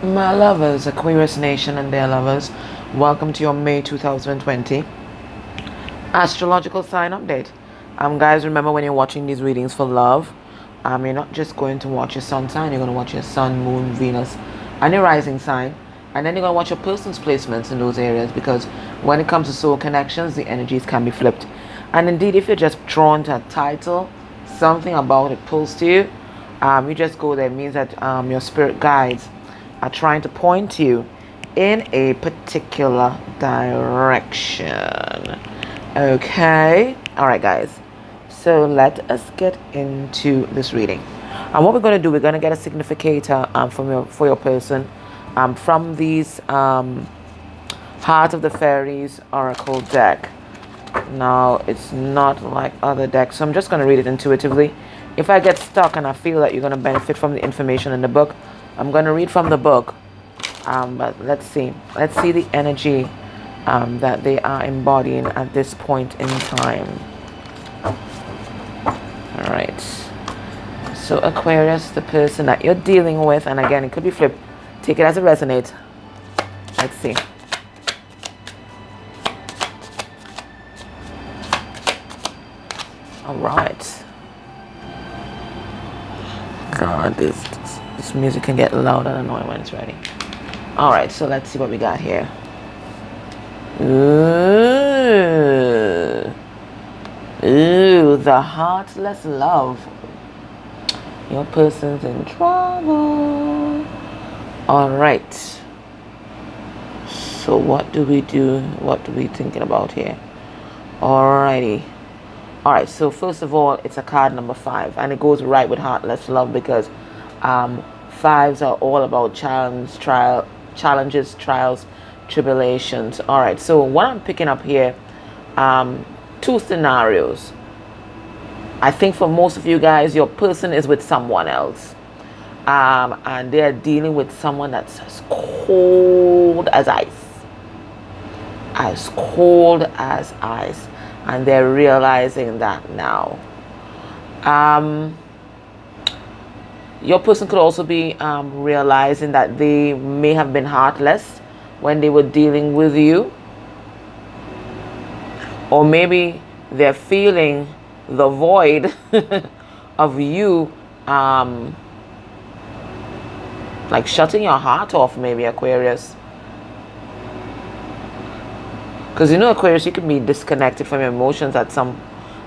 My lovers, Aquarius Nation and their lovers, welcome to your May 2020 astrological sign update. Guys, remember when you're watching these readings for love, you're not just going to watch your sun sign, you're going to watch your sun, moon, Venus, and your rising sign. And then you're going to watch your person's placements in those areas because when it comes to soul connections, the energies can be flipped. And indeed, if you're just drawn to a title, something about it pulls to you, you just go there. It means that your spirit guides are trying to point you in a particular direction. Okay. All right, guys. So let us get into this reading. And what we're going to do, we're going to get a significator for your person from these Heart of the Fairies Oracle deck. Now, it's not like other decks, so I'm just going to read it intuitively. If I get stuck and I feel that you're going to benefit from the information in the book, I'm going to read from the book. But let's see. Let's see the energy that they are embodying at this point in time. All right. So Aquarius, the person that you're dealing with, and again, it could be flipped. Take it as it resonates. Let's see. All right. God, this music can get loud and annoying when it's ready. All right, so let's see what we got here. Ooh, the heartless love. Your person's in trouble. All right. So what do we do? What are we thinking about here? Alrighty. All right. So first of all, it's a card number 5, and it goes right with heartless love because 5s are all about challenges, trials, tribulations. All right. So what I'm picking up here, 2 scenarios. I think for most of you guys, your person is with someone else. And they're dealing with someone that's as cold as ice. As cold as ice. And they're realizing that now. Your person could also be realizing that they may have been heartless when they were dealing with you. Or maybe they're feeling the void of you like shutting your heart off, maybe, Aquarius. Because you know, Aquarius, you can be disconnected from your emotions at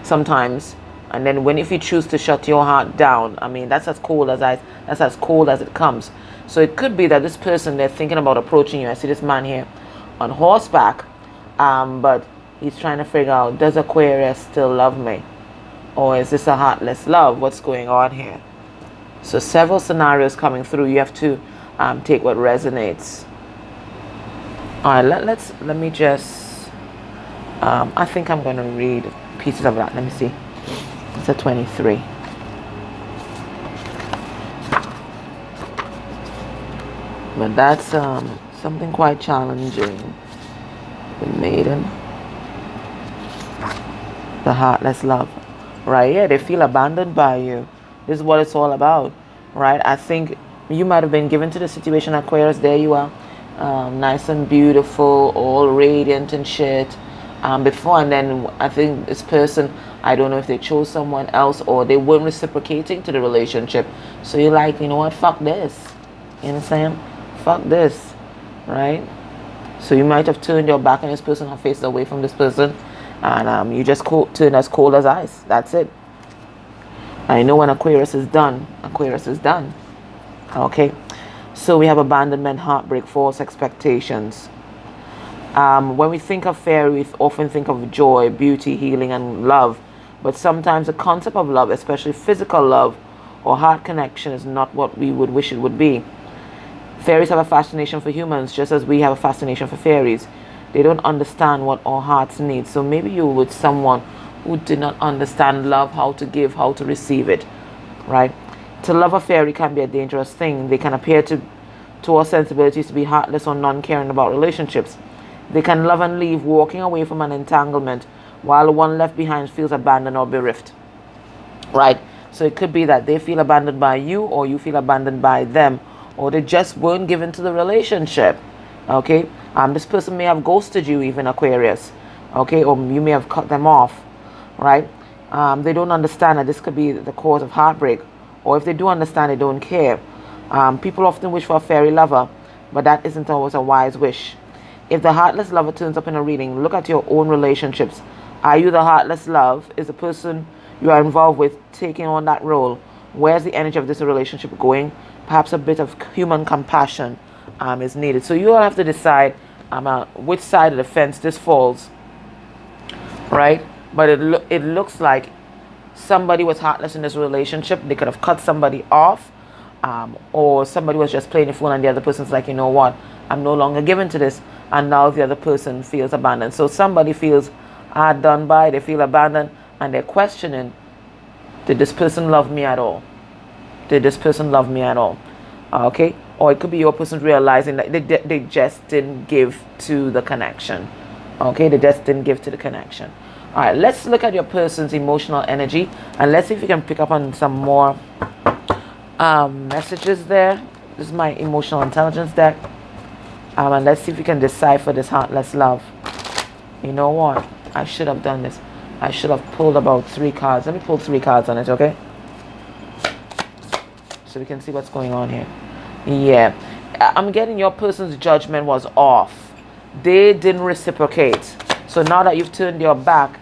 sometimes, and then if you choose to shut your heart down, I mean, that's as cold as ice. That's as cold as it comes. So it could be that this person, they're thinking about approaching you. I see this man here on horseback, but he's trying to figure out, does Aquarius still love me? Or is this a heartless love? What's going on here? So several scenarios coming through. You have to take what resonates. All right, let me just, I think I'm going to read pieces of that. Let me see. It's a 23. But that's something quite challenging. The maiden. The heartless love. Right, yeah, they feel abandoned by you. This is what it's all about, right? I think you might have been given to the situation, Aquarius. There you are, nice and beautiful, all radiant and shit, before. And then I think this person, I don't know if they chose someone else or they weren't reciprocating to the relationship. So you're like, you know what, fuck this. You know what I'm saying? Fuck this, right? So you might have turned your back on this person or faced away from this person. And you just turn as cold as ice. That's it. I know when Aquarius is done. Aquarius is done. Okay. So we have abandonment, heartbreak, false expectations. When we think of fairy, we often think of joy, beauty, healing, and love. But sometimes the concept of love, especially physical love or heart connection, is not what we would wish it would be. Fairies have a fascination for humans, just as we have a fascination for fairies. They don't understand what our hearts need. So maybe you're with someone who did not understand love, how to give, how to receive it, right? To love a fairy can be a dangerous thing. They can appear to our sensibilities to be heartless or non-caring about relationships. They can love and leave, walking away from an entanglement, while the one left behind feels abandoned or bereft, right? So it could be that they feel abandoned by you, or you feel abandoned by them, or they just weren't given to the relationship. Okay, this person may have ghosted you, even Aquarius. Okay, or you may have cut them off, right? They don't understand that this could be the cause of heartbreak, or if they do understand, they don't care. People often wish for a fairy lover, but that isn't always a wise wish. If the heartless lover turns up in a reading, look at your own relationships. Are you the heartless love? Is the person you are involved with taking on that role? Where's the energy of this relationship going? Perhaps a bit of human compassion is needed. So you all have to decide which side of the fence this falls, right? But it looks like somebody was heartless in this relationship. They could have cut somebody off, or somebody was just playing the fool, and the other person's like, you know what, I'm no longer given to this, and now the other person feels abandoned. So somebody feels hard done by, they feel abandoned, and they're questioning, did this person love me at all? Did this person love me at all? Okay, or it could be your person realizing that they just didn't give to the connection. Okay, they just didn't give to the connection. All right, let's look at your person's emotional energy, and let's see if you can pick up on some more messages there. This is my emotional intelligence deck, and let's see if you can decipher this heartless love. You know what? I should have done this. I should have pulled about 3 cards. Let me pull 3 cards on it, okay? So we can see what's going on here. Yeah, I'm getting your person's judgment was off. They didn't reciprocate. So now that you've turned your back,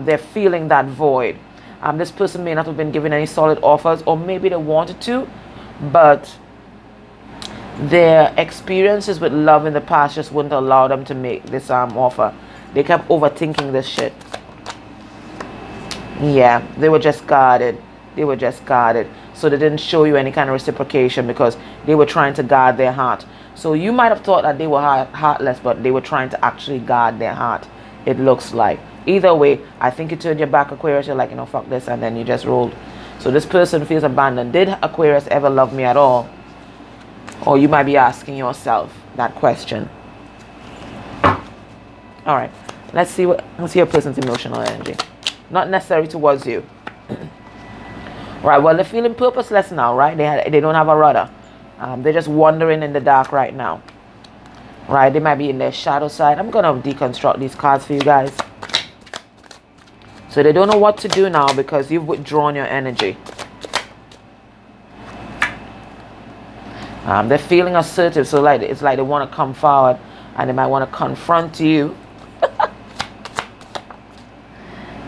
they're feeling that void. This person may not have been given any solid offers, or maybe they wanted to, but their experiences with love in the past just wouldn't allow them to make this offer. They kept overthinking this shit. Yeah, they were just guarded. They were just guarded. So they didn't show you any kind of reciprocation because they were trying to guard their heart. So you might have thought that they were heartless, but they were trying to actually guard their heart, it looks like. Either way, I think you turned your back, Aquarius. You're like, you know, fuck this, and then you just rolled. So this person feels abandoned. Did Aquarius ever love me at all? Or you might be asking yourself that question. All right, let's see your person's emotional energy. Not necessarily towards you. Right, well, they're feeling purposeless now, right? They don't have a rudder. They're just wandering in the dark right now. Right, they might be in their shadow side. I'm going to deconstruct these cards for you guys. So they don't know what to do now because you've withdrawn your energy. They're feeling assertive, so it's like they want to come forward and they might want to confront you.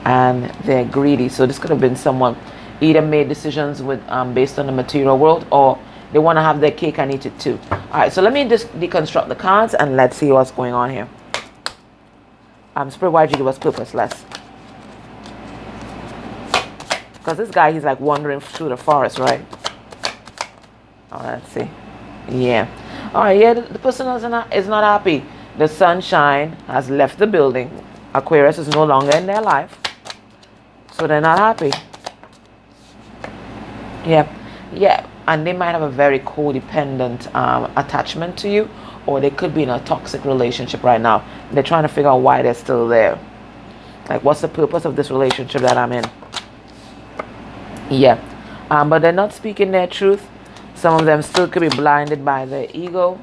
And they're greedy. So this could have been someone either made decisions with based on the material world, or they want to have their cake and eat it too. All right, so let me just deconstruct the cards and let's see what's going on here. Spirit, why'd you give us purposeless? Because this guy, he's like wandering through the forest, right? Oh, let's see. Yeah. All right, yeah, the person is not happy. The sunshine has left the building. Aquarius is no longer in their life. So they're not happy. Yeah, and they might have a very codependent attachment to you, or they could be in a toxic relationship right now. They're trying to figure out why they're still there. Like, what's the purpose of this relationship that I'm in? Yeah, but they're not speaking their truth. Some of them still could be blinded by their ego,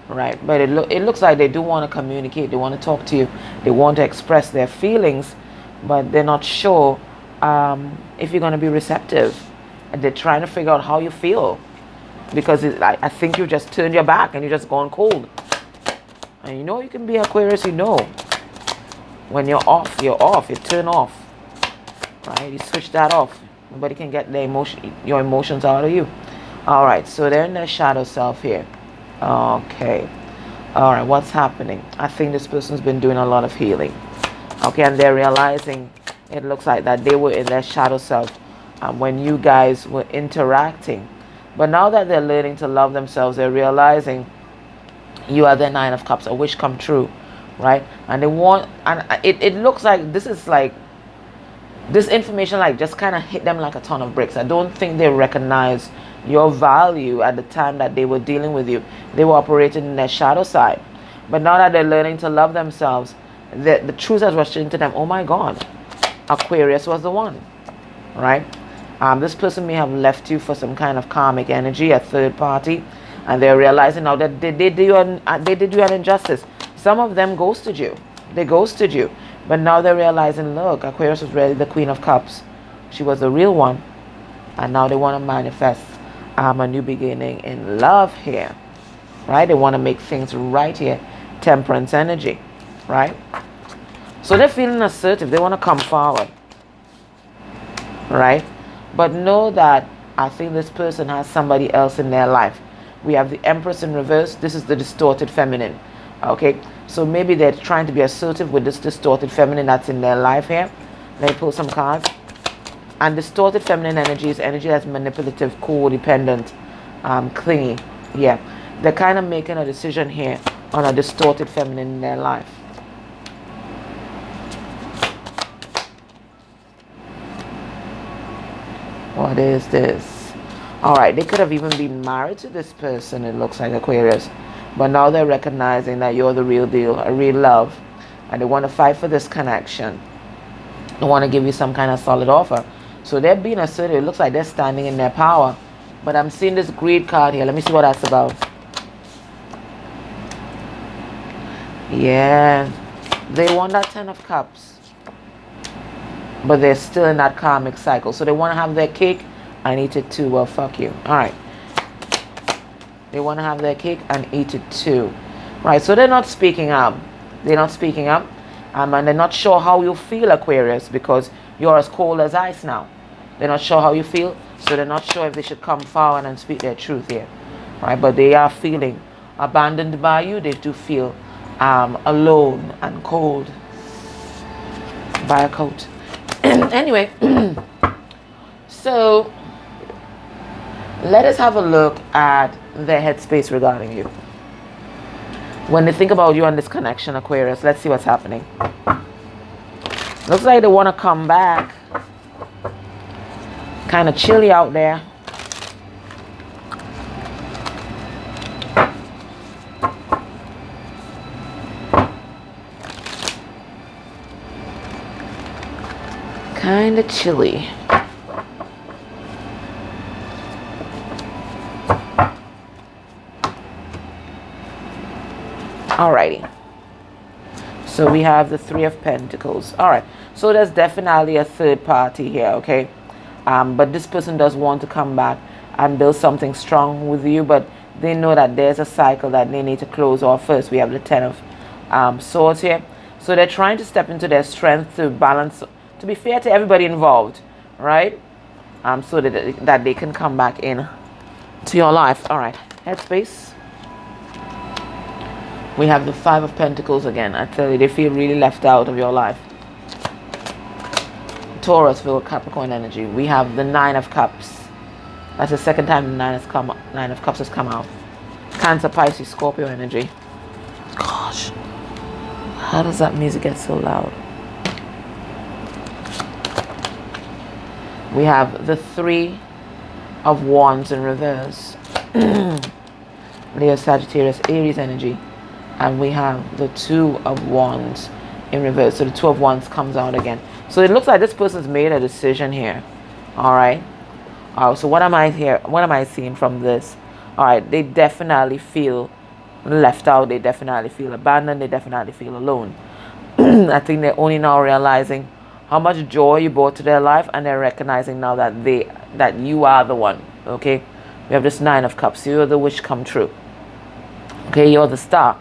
right? But it looks like they do want to communicate. They want to talk to you. They want to express their feelings, but they're not sure if you're going to be receptive. And they're trying to figure out how you feel, because I think you just turned your back and you're just gone cold. And you know you can be Aquarius. You know when you're off, you're off. You turn off, right? You switch that off. Nobody can get your emotions out of you. All right, so they're in their shadow self here. Okay. All right, what's happening? I think this person's been doing a lot of healing. Okay, and they're realizing, it looks like that they were in their shadow self when you guys were interacting. But now that they're learning to love themselves, they're realizing you are their 9 of Cups, a wish come true, right? And they want, and it looks like this is like, this information like just kind of hit them like a ton of bricks. I don't think they recognize your value at the time that they were dealing with you. They were operating in their shadow side. But now that they're learning to love themselves, the truth has rushed into them. Oh my God, Aquarius was the one, right? This person may have left you for some kind of karmic energy, a third party. And they're realizing now that they did you an injustice. Some of them ghosted you. They ghosted you. But now they're realizing, look, Aquarius was really the Queen of Cups. She was the real one. And now they want to manifest a new beginning in love here. Right? They want to make things right here. Temperance energy. Right? So they're feeling assertive. They want to come forward. Right? But know that I think this person has somebody else in their life. We have the Empress in reverse. This is the distorted feminine. Okay? So maybe they're trying to be assertive with this distorted feminine that's in their life here. Let me pull some cards. And distorted feminine energy is energy that's manipulative, codependent, clingy. Yeah. They're kind of making a decision here on a distorted feminine in their life. What is this? Alright, they could have even been married to this person, it looks like, Aquarius. But now they're recognizing that you're the real deal, a real love. And they want to fight for this connection. They want to give you some kind of solid offer. So they're being assertive. It looks like they're standing in their power. But I'm seeing this greed card here. Let me see what that's about. Yeah. They want that 10 of Cups. But they're still in that karmic cycle. So they want to have their cake and eat it too. Well, fuck you. Alright. They want to have their cake and eat it too. Right. So they're not speaking up. They're not speaking up. And they're not sure how you feel, Aquarius. Because you're as cold as ice now. They're not sure how you feel, so they're not sure if they should come forward and speak their truth here, right? But they are feeling abandoned by you. They do feel alone and cold by a coat. Anyway, so let us have a look at their headspace regarding you. When they think about you and this connection, Aquarius, let's see what's happening. Looks like they want to come back. Kind of chilly out there. Kind of chilly. Alrighty. So we have the 3 of Pentacles. Alright. So there's definitely a third party here, okay? But this person does want to come back and build something strong with you, but they know that there's a cycle that they need to close off first. We have the 10 of Swords here. So they're trying to step into their strength to balance, to be fair to everybody involved, right? So that they can come back in to your life. All right, headspace. We have the 5 of Pentacles again. I tell you, they feel really left out of your life. Taurus, Virgo, Capricorn energy. We have the 9 of Cups. That's the second time the 9 of Cups has come out. Cancer, Pisces, Scorpio energy. Gosh, how does that music get so loud? We have the 3 of Wands in reverse. Leo, Sagittarius, Aries energy. And we have the 2 of Wands in reverse. So the 2 of Wands comes out again. So it looks like this person's made a decision here. Alright. So what am I here? What am I seeing from this? Alright, they definitely feel left out. They definitely feel abandoned. They definitely feel alone. I think they're only now realizing how much joy you brought to their life, and they're recognizing now that you are the one. Okay? We have this 9 of Cups. You're the wish come true. Okay, you're the star.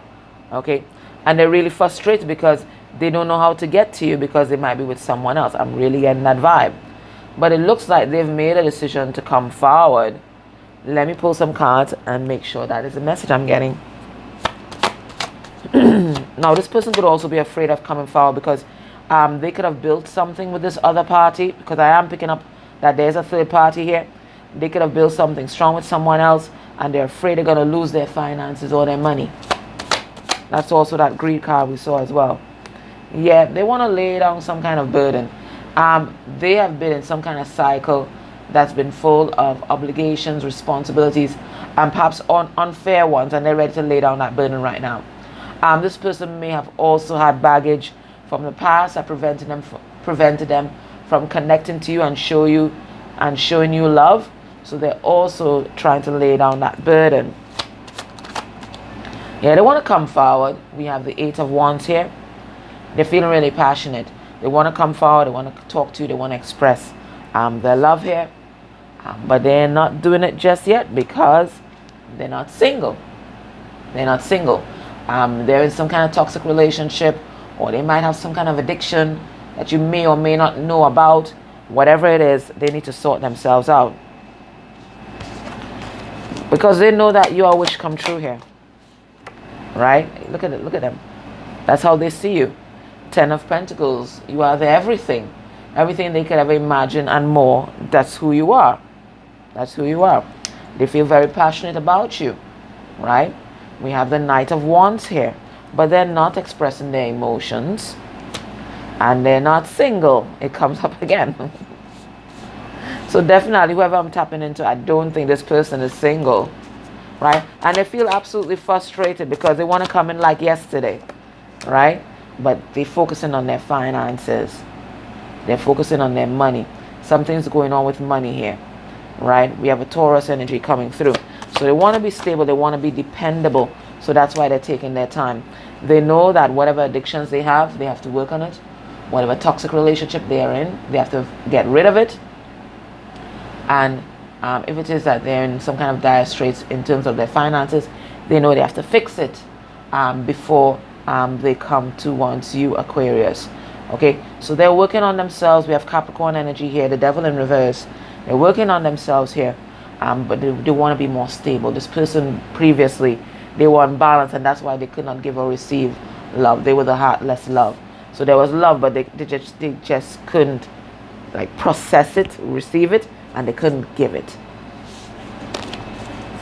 Okay? And they're really frustrated because they don't know how to get to you because they might be with someone else. I'm really getting that vibe. But it looks like they've made a decision to come forward. Let me pull some cards and make sure that is the message I'm getting. Now, this person could also be afraid of coming forward because they could have built something with this other party, because I am picking up that there's a third party here. They could have built something strong with someone else, and they're afraid they're going to lose their finances or their money. That's also that greed card we saw as well. Yeah, they want to lay down some kind of burden. They have been in some kind of cycle that's been full of obligations, responsibilities, and perhaps unfair ones, and they're ready to lay down that burden right now. This person may have also had baggage from the past that prevented them from connecting to you and showing you love. So they're also trying to lay down that burden. Yeah, they want to come forward. We have the Eight of Wands here. They're feeling really passionate. They want to come forward. They want to talk to you. They want to express their love here. But they're not doing it just yet because they're not single. They're not single. They're in some kind of toxic relationship, or they might have some kind of addiction that you may or may not know about. Whatever it is, they need to sort themselves out. Because they know that your wish come true here. Right? Look at it. Look at them. That's how they see you. Ten of Pentacles. You are the everything. Everything they could ever imagine and more. That's who you are. That's who you are. They feel very passionate about you. Right? We have the Knight of Wands here. But they're not expressing their emotions. And they're not single. It comes up again. So definitely whoever I'm tapping into, I don't think this person is single. Right? And they feel absolutely frustrated because they want to come in like yesterday. Right? But they're focusing on their finances. They're focusing on their money. Something's going on with money here. Right? We have a Taurus energy coming through. So they want to be stable. They want to be dependable. So that's why they're taking their time. They know that whatever addictions they have to work on it. Whatever toxic relationship they are in, they have to get rid of it. And if it is that they're in some kind of dire straits in terms of their finances, they know they have to fix it before they come towards you, Aquarius. Okay, so they're working on themselves. We have Capricorn energy here, the Devil in reverse. They're working on themselves here, but they want to be more stable. This person previously, they were unbalanced, and that's why they could not give or receive love. They were the heartless love. So there was love, but they just couldn't like process it, receive it, and they couldn't give it.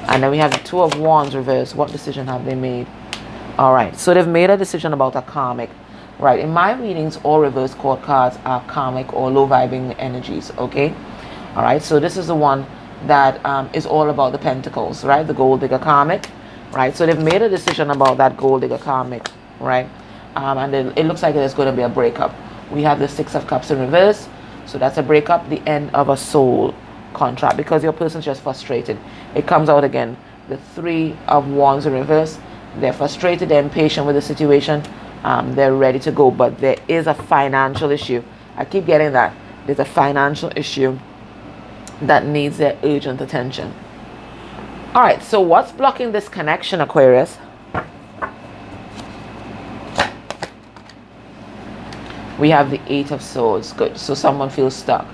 And then we have the Two of Wands reverse. What decision have they made? All right, so they've made a decision about a karmic. Right, in my readings, all reverse court cards are karmic or low vibing energies. Okay, all right, so this is the one that is all about the pentacles, right? The gold digger karmic, right? So they've made a decision about that gold digger karmic, right? And it looks like there's going to be a breakup. We have the Six of Cups in reverse. So that's a breakup, the end of a soul contract, because your person's just frustrated. It comes out again. The Three of Wands in reverse. They're frustrated, they're impatient with the situation. They're ready to go, but there is a financial issue. I keep getting that. There's a financial issue that needs their urgent attention. All right, so what's blocking this connection, Aquarius? We have the Eight of Swords. Good. So someone feels stuck.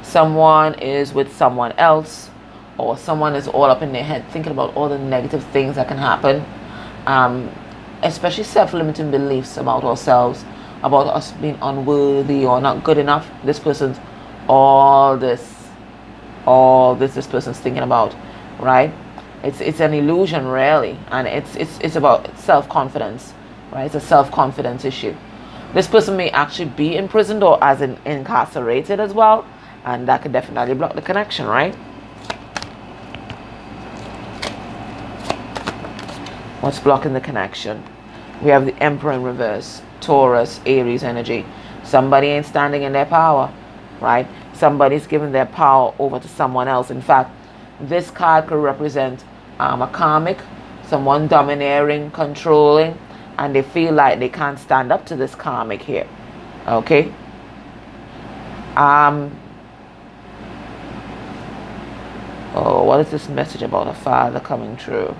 Someone is with someone else, or someone is all up in their head thinking about all the negative things that can happen. Especially self-limiting beliefs about ourselves, about us being unworthy or not good enough. This person's all this this person's thinking about, right? It's an illusion, really, and it's about self-confidence, right? It's a self-confidence issue. This person may actually be imprisoned or as in incarcerated as well, and that could definitely block the connection, right? What's blocking the connection? We have the Emperor in reverse, Taurus, Aries energy. Somebody ain't standing in their power, right? Somebody's giving their power over to someone else. In fact, this card could represent a karmic, someone domineering, controlling, and they feel like they can't stand up to this karmic here. Okay? Oh, what is this message about a father coming true?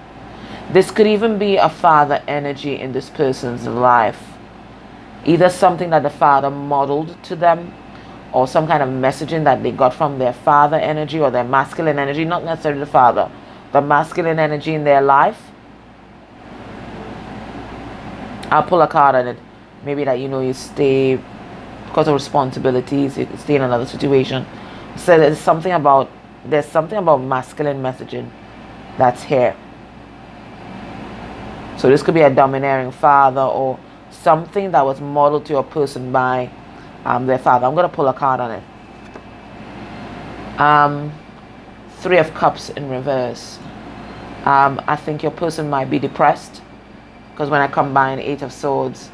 This could even be a father energy in this person's life. Either something that the father modeled to them, or some kind of messaging that they got from their father energy or their masculine energy, not necessarily the father, the masculine energy in their life. I'll pull a card on it. Maybe that, you know, you stay because of responsibilities, you stay in another situation. So there's something about masculine messaging that's here. So this could be a domineering father or something that was modeled to a person by their father. I'm going to pull a card on it. Three of Cups in reverse. I think your person might be depressed, because when I combine Eight of Swords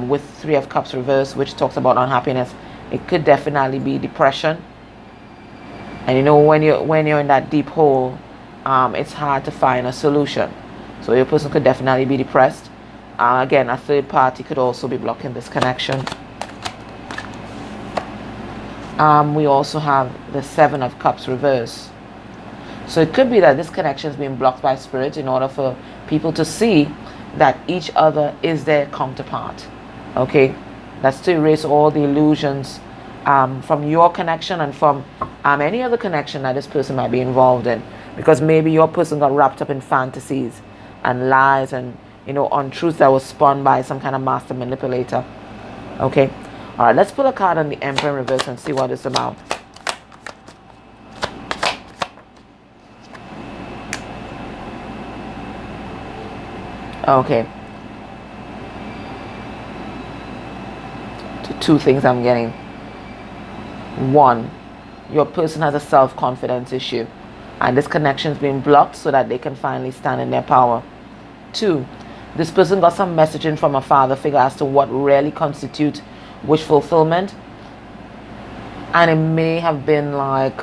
with Three of Cups reverse, which talks about unhappiness, it could definitely be depression. And you know, when you're in that deep hole, it's hard to find a solution. So your person could definitely be depressed. Again, a third party could also be blocking this connection. We also have the Seven of Cups reverse. So it could be that this connection is being blocked by spirit in order for people to see that each other is their counterpart. Okay, that's to erase all the illusions from your connection and from any other connection that this person might be involved in, because maybe your person got wrapped up in fantasies and lies and untruths that was spun by some kind of master manipulator. Okay, all right, let's pull a card on the Emperor in reverse and see what it's about. Okay, two things I'm getting. One, your person has a self-confidence issue, and this connection is being blocked so that they can finally stand in their power. Two, this person got some messaging from a father figure as to what really constitutes wish fulfillment, and it may have been like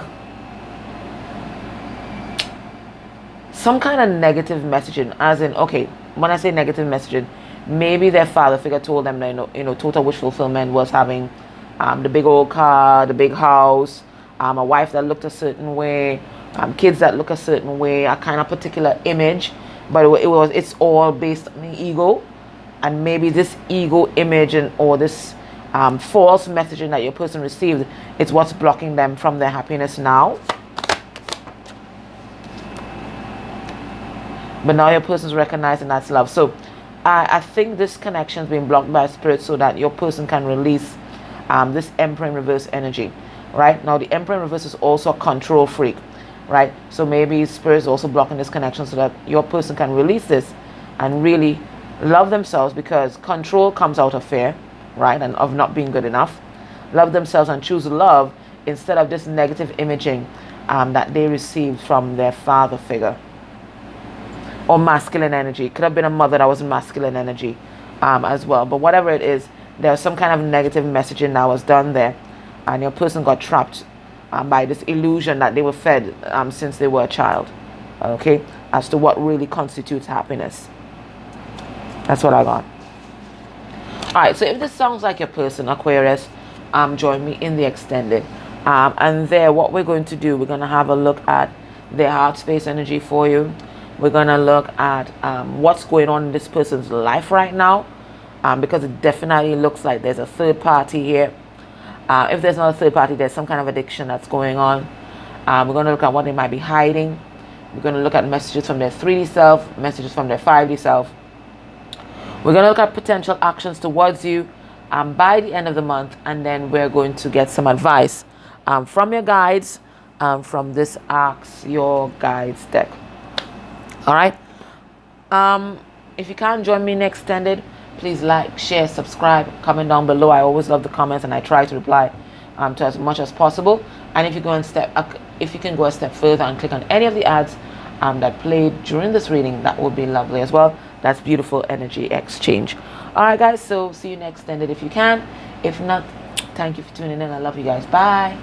some kind of negative messaging, as in, okay, when I say negative messaging, maybe their father figure told them that total wish fulfillment was having the big old car, the big house, a wife that looked a certain way, kids that look a certain way, a kind of particular image, but it's all based on the ego. And maybe this ego image or this false messaging that your person received is what's blocking them from their happiness now. But now your person's recognizing that's love. So I think this connection is being blocked by spirit so that your person can release this Emperor in reverse energy. Right now, the Emperor in reverse is also a control freak. Right, so maybe spirit is also blocking this connection so that your person can release this and really love themselves, because control comes out of fear, right, and of not being good enough. Love themselves and choose love instead of this negative imaging that they received from their father figure or masculine energy. It could have been a mother that was masculine energy as well. But whatever it is, there's some kind of negative messaging that was done there, and your person got trapped by this illusion that they were fed since they were a child. Okay, as to what really constitutes happiness. That's what I got. Alright, so if this sounds like your person, Aquarius, join me in the extended. And there, what we're going to do, we're going to have a look at their heart space energy for you. We're going to look at what's going on in this person's life right now, because it definitely looks like there's a third party here. If there's not a third party, there's some kind of addiction that's going on. We're going to look at what they might be hiding. We're going to look at messages from their 3D self, messages from their 5D self. We're going to look at potential actions towards you by the end of the month, and then we're going to get some advice from your guides from this Ask Your Guides deck. All right. If you can't join me in extended, please like, share, subscribe, comment down below. I always love the comments, and I try to reply to as much as possible. And if you can go a step further and click on any of the ads that played during this reading, that would be lovely as well. That's beautiful energy exchange. All right, guys. So see you in extended if you can. If not, thank you for tuning in. I love you guys. Bye.